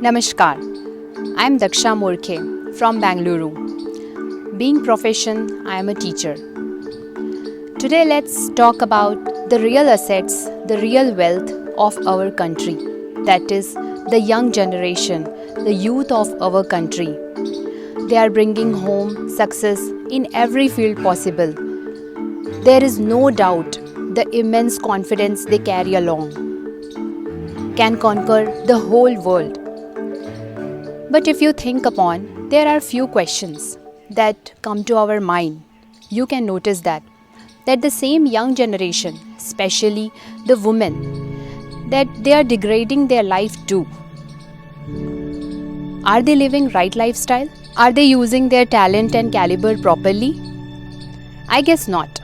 Namaskar, I am Daksha Morkhe from Bangalore. Being profession, I am a teacher. Today let's talk about the real assets, the real wealth of our country. That is the young generation, the youth of our country. They are bringing home success in every field possible. There is no doubt the immense confidence they carry along can conquer the whole world. But if you think upon, there are few questions that come to our mind. You can notice that the same young generation, especially the women, that they are degrading their life too. Are they living right lifestyle? Are they using their talent and caliber properly? I guess not.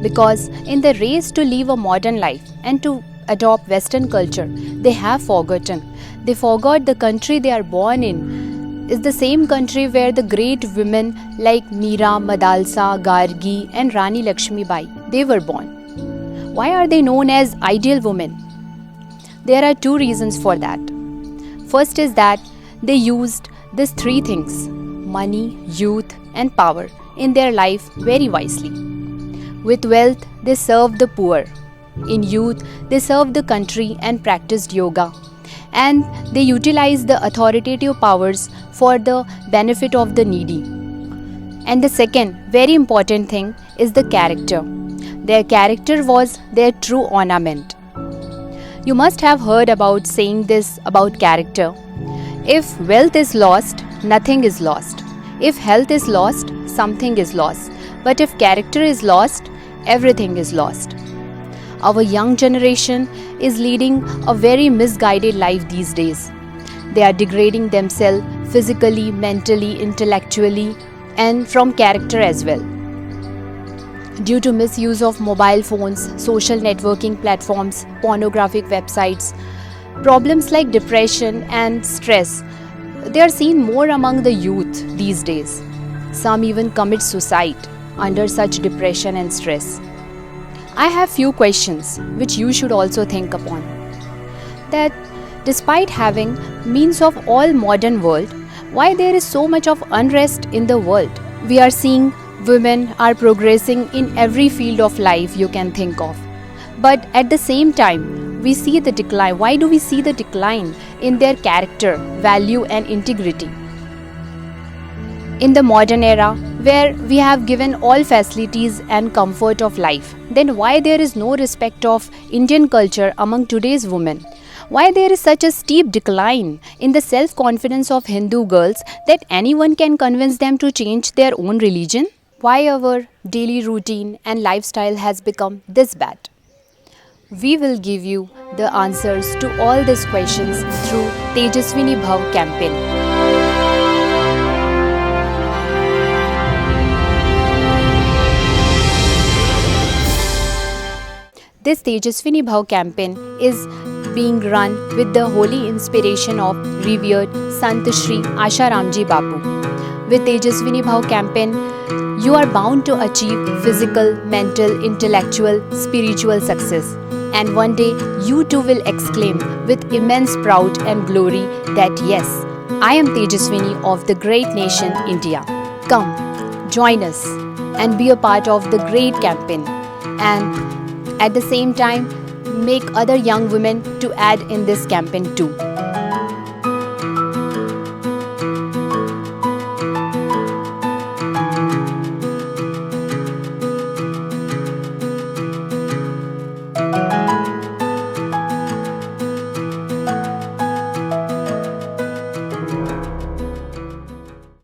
Because in the race to live a modern life and to adopt Western culture, they have forgotten. They forgot the country they are born in is the same country where the great women like Meera, Madalsa, Gargi and Rani Lakshmi Bai, they were born. Why are they known as ideal women? There are two reasons for that. First is that they used these three things, money, youth and power, in their life very wisely. With wealth, they served the poor. In youth, they served the country and practiced yoga. And they utilized the authoritative powers for the benefit of the needy. And the second very important thing is the character. Their character was their true ornament. You must have heard about saying this about character. If wealth is lost, nothing is lost. If health is lost, something is lost. But if character is lost, everything is lost. Our young generation is leading a very misguided life these days. They are degrading themselves physically, mentally, intellectually, and from character as well. Due to misuse of mobile phones, social networking platforms, pornographic websites, problems like depression and stress, they are seen more among the youth these days. Some even commit suicide under such depression and stress. I have few questions which you should also think upon. That despite having means of all modern world, why there is so much of unrest in the world? We are seeing women are progressing in every field of life you can think of. But at the same time, we see the decline. Why do we see the decline in their character, value and integrity? In the modern era, where we have given all facilities and comfort of life, then why there is no respect of Indian culture among today's women? Why there is such a steep decline in the self-confidence of Hindu girls that anyone can convince them to change their own religion? Why our daily routine and lifestyle has become this bad? We will give you the answers to all these questions through Tejaswini Bhav campaign. This Tejaswini Bhav campaign is being run with the holy inspiration of revered Sant Shri Asharamji Bapu. With Tejaswini Bhav campaign, you are bound to achieve physical, mental, intellectual, spiritual success. And one day, you too will exclaim with immense pride and glory that yes, I am Tejaswini of the great nation India. Come, join us and be a part of the great campaign. And at the same time, make other young women to add in this campaign too.